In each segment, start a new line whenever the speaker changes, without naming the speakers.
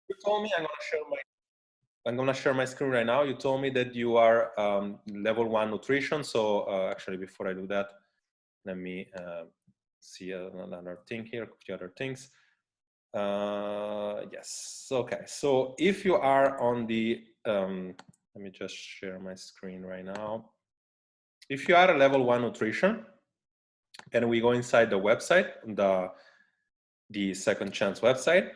You told me I'm gonna share my screen right now. You told me that you are level 1 nutrition. So actually, before I do that, let me see another thing here, a few other things. Yes, okay. So if you are on the, let me just share my screen right now. If you are a level 1 nutrition, and we go inside the website, the Second Chance website,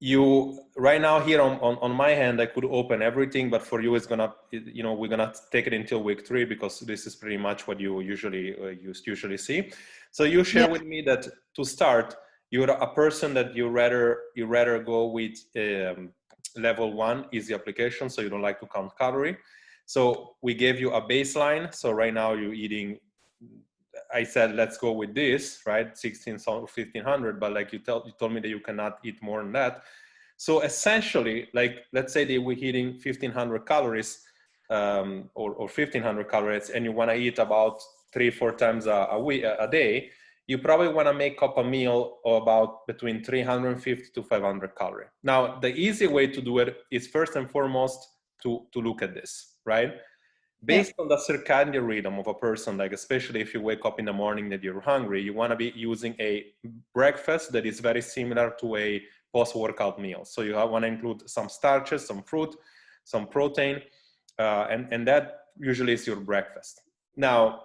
you right now here on my hand, I could open everything, but for you it's gonna, you know, we're gonna take it until week 3 because this is pretty much what you usually see. So you share with me that to start, you're a person that you rather go with level 1 easy application, so you don't like to count calorie. So we gave you a baseline. So right now you're eating, I said, let's go with this, right? 1500, but like you told me that you cannot eat more than that. So essentially, like, let's say that we're eating 1500 calories or 1500 calories, and you want to eat about 3-4 times a day, you probably want to make up a meal of about between 350 to 500 calories. Now, the easy way to do it is first and foremost to look at this, right? Based on the circadian rhythm of a person, like especially if you wake up in the morning that you're hungry, you want to be using a breakfast that is very similar to a post-workout meal. So you want to include some starches, some fruit, some protein, and that usually is your breakfast. Now,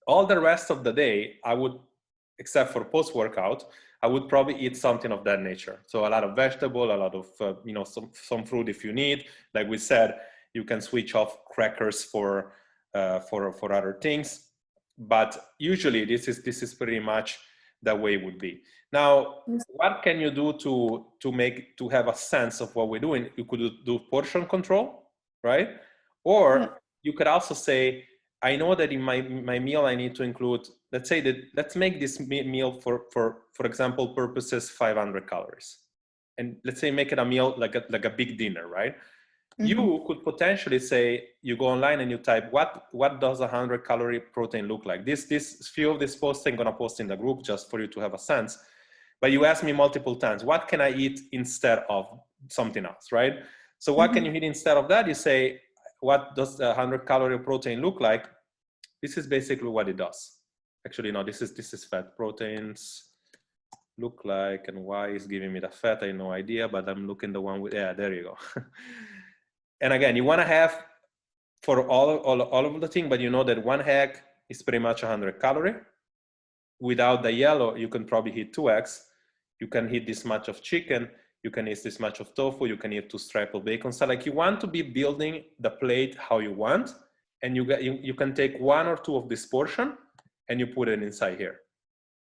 all the rest of the day, I would, except for post-workout, I would probably eat something of that nature. So a lot of vegetable, a lot of some fruit if you need. Like we said, you can switch off crackers for other things, but usually this is pretty much the way it would be. Now, what can you do to have a sense of what we're doing? You could do portion control, right? Or you could also say, I know that in my meal I need to include, let's say that, let's make this meal for example purposes 500 calories, and let's say make it a meal like a big dinner, right? You could potentially say, you go online and you type what does 100 calorie protein look like. This few of these posts I'm gonna post in the group just for you to have a sense. But you ask me multiple times, what can I eat instead of something else, right? So what can you eat instead of that? You say, what does 100 calorie protein look like? This is basically what it does. Actually, no, this is fat. Proteins look like, and why is giving me the fat? I have no idea, but I'm looking the one with, yeah, there you go. And again, you want to have for all of the thing, but you know that 1 egg is pretty much 100 calorie. Without the yellow, you can probably eat 2 eggs. You can eat this much of chicken. You can eat this much of tofu. You can eat 2 strips of bacon. So like you want to be building the plate how you want, and you can take 1 or 2 of this portion and you put it inside here.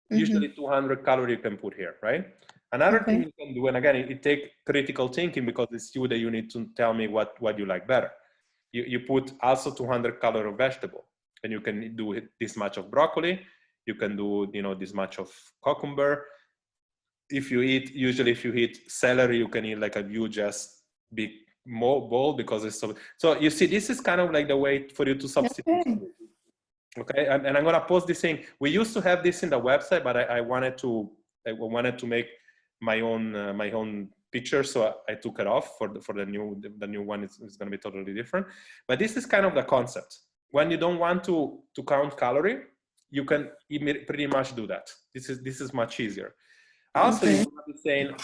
Usually 200 calories you can put here, right? Another thing you can do, and again, it takes critical thinking because it's you that you need to tell me what you like better. You put also 200 calories of vegetable, and you can do this much of broccoli. You can do, this much of cucumber. Usually if you eat celery, you can eat like a huge big bowl because it's so you see, this is kind of like the way for you to substitute. Okay, and I'm gonna post this thing. We used to have this in the website, but I wanted to make my own picture, so I took it off for the new one. It's gonna be totally different. But this is kind of the concept. When you don't want to count calorie, you can pretty much do that. This is much easier. Also, you want to be saying,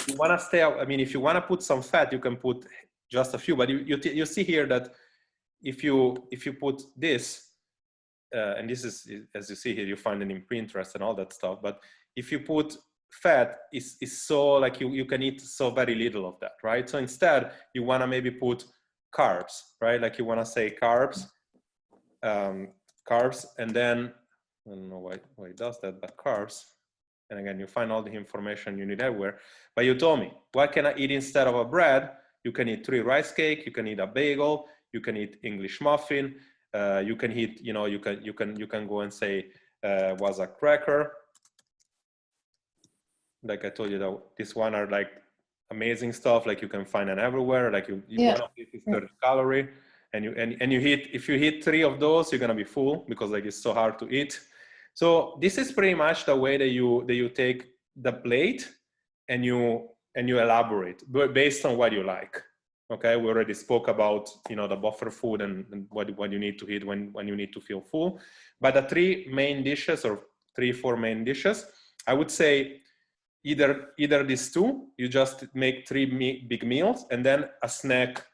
you want to stay out. I mean, if you want to put some fat, you can put just a few. But you see here that if you put this. And this is, as you see here, you find it in Pinterest and all that stuff. But if you put fat, is so like you can eat so very little of that, right? So instead, you want to maybe put carbs, right? Like you want to say carbs, and then I don't know why it does that, but carbs. And again, you find all the information you need everywhere. But you told me, what can I eat instead of a bread? You can eat 3 rice cake. You can eat a bagel. You can eat English muffin. You can eat, you can go and say was a cracker. Like I told you, that this one are like amazing stuff. Like you can find it everywhere. Like one of these is 30 calorie, and you eat, if you eat 3 of those, you're gonna be full because like it's so hard to eat. So this is pretty much the way that you take the plate and you and you elaborate based on what you like. Okay, we already spoke about, you know, the buffer food and what you need to eat when you need to feel full. But the 3 main dishes, or 3-4 main dishes, I would say either these 2, you just make 3 big meals and then a snack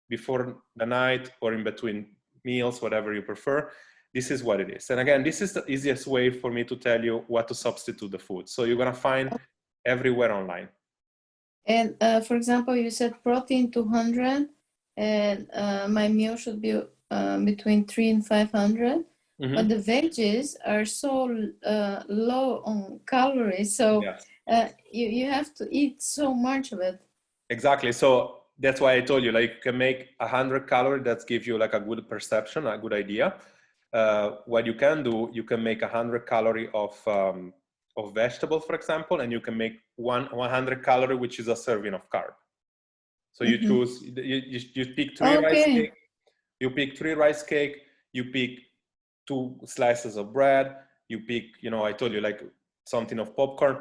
before the night or in between meals, whatever you prefer. This is what it is. And again, this is the easiest way for me to tell you what to substitute the food. So you're gonna find everywhere online.
And for example, you said protein 200, and my meal should be between 300 and 500. Mm-hmm. But the veggies are so low on calories, so yes. You have to eat so much of it.
Exactly. So that's why I told you, like, you can make 100 calories that gives you like a good perception, a good idea. What you can do, you can make 100 calories of vegetable, for example, and you can make 100 calorie, which is a serving of carb. So you mm-hmm. choose, you pick 3 rice cake, you pick 3 rice cake, you pick 2 slices of bread, you pick, you know, I told you, like something of popcorn.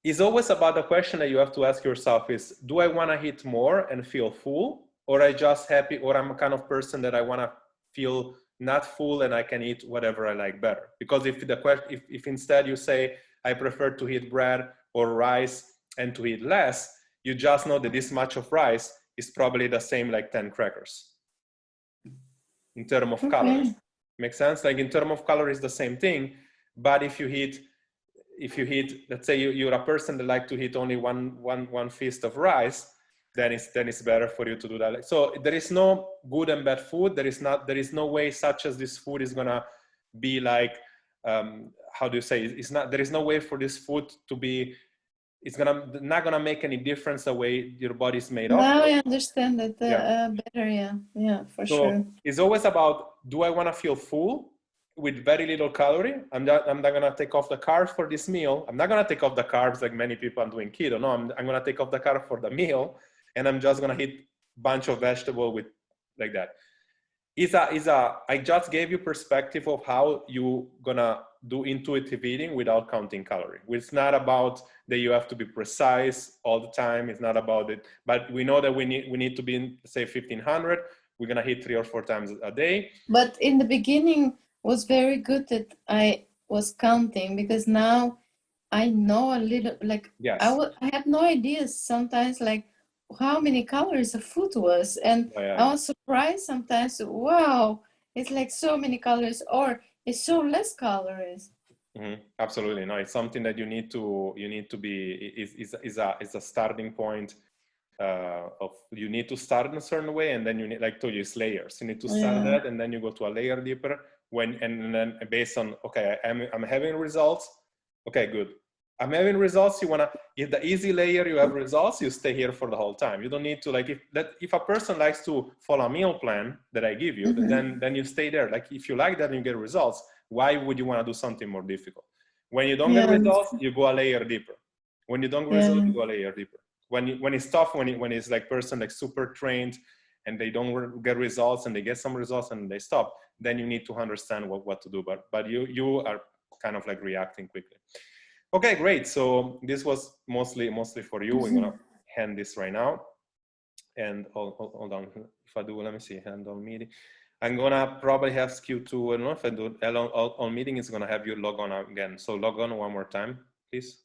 It's always about the question that you have to ask yourself is, do I want to eat more and feel full, or I just happy, or I'm a kind of person that I want to feel not full and I can eat whatever I like better? Because if the question, if instead you say, I prefer to eat bread or rice and to eat less, you just know that this much of rice is probably the same like 10 crackers in terms of calories. Make sense? Like in terms of calories, the same thing. But if you eat, let's say you're a person that like to eat only one feast of rice, then it's better for you to do that. So there is no good and bad food. There is no way such as this food is gonna be like, how do you say? There is no way for this food to be. It's not gonna make any difference the way your body is made up.
Now I understand it better. Yeah, for sure.
It's always about, do I want to feel full with very little calorie? I'm not gonna take off the carbs for this meal. I'm not gonna take off the carbs like many people are doing keto. No, I'm gonna take off the carbs for the meal, and I'm just gonna eat a bunch of vegetable with like that. I just gave you perspective of how you gonna do intuitive eating without counting calorie. It's not about that you have to be precise all the time. It's not about it, but we know that we need to be in, say, 1500. We're gonna hit 3 or 4 times a day.
But in the beginning was very good that I was counting, because now I know a little, like, yes. I have no idea sometimes, like, how many calories the food was, and I was surprised sometimes. Wow, it's like so many calories, or it's so less calories.
Mm-hmm. Absolutely, no. It's something that you need to be is a starting point of, you need to start in a certain way, and then you need, like told you, it's layers. You need to start that, and then you go to a layer deeper. And then based on, okay, I'm having results. Okay, good. I'm having results. You wanna, if the easy layer you have results, you stay here for the whole time. You don't need to, like, if a person likes to follow a meal plan that I give you, mm-hmm. then you stay there. Like, if you like that and you get results, why would you want to do something more difficult? When you don't get results, you go a layer deeper. When you don't get results, you go a layer deeper. When it's tough, when it's like person like super trained and they don't get results, and they get some results and they stop, then you need to understand what to do. But you are kind of like reacting quickly. Okay, great. So this was mostly for you. We're gonna hand this right now. And hold on. If I do, let me see, hand on meeting. I'm gonna probably ask you to, I don't know if I do on meeting, it's gonna have you log on again. So log on one more time, please.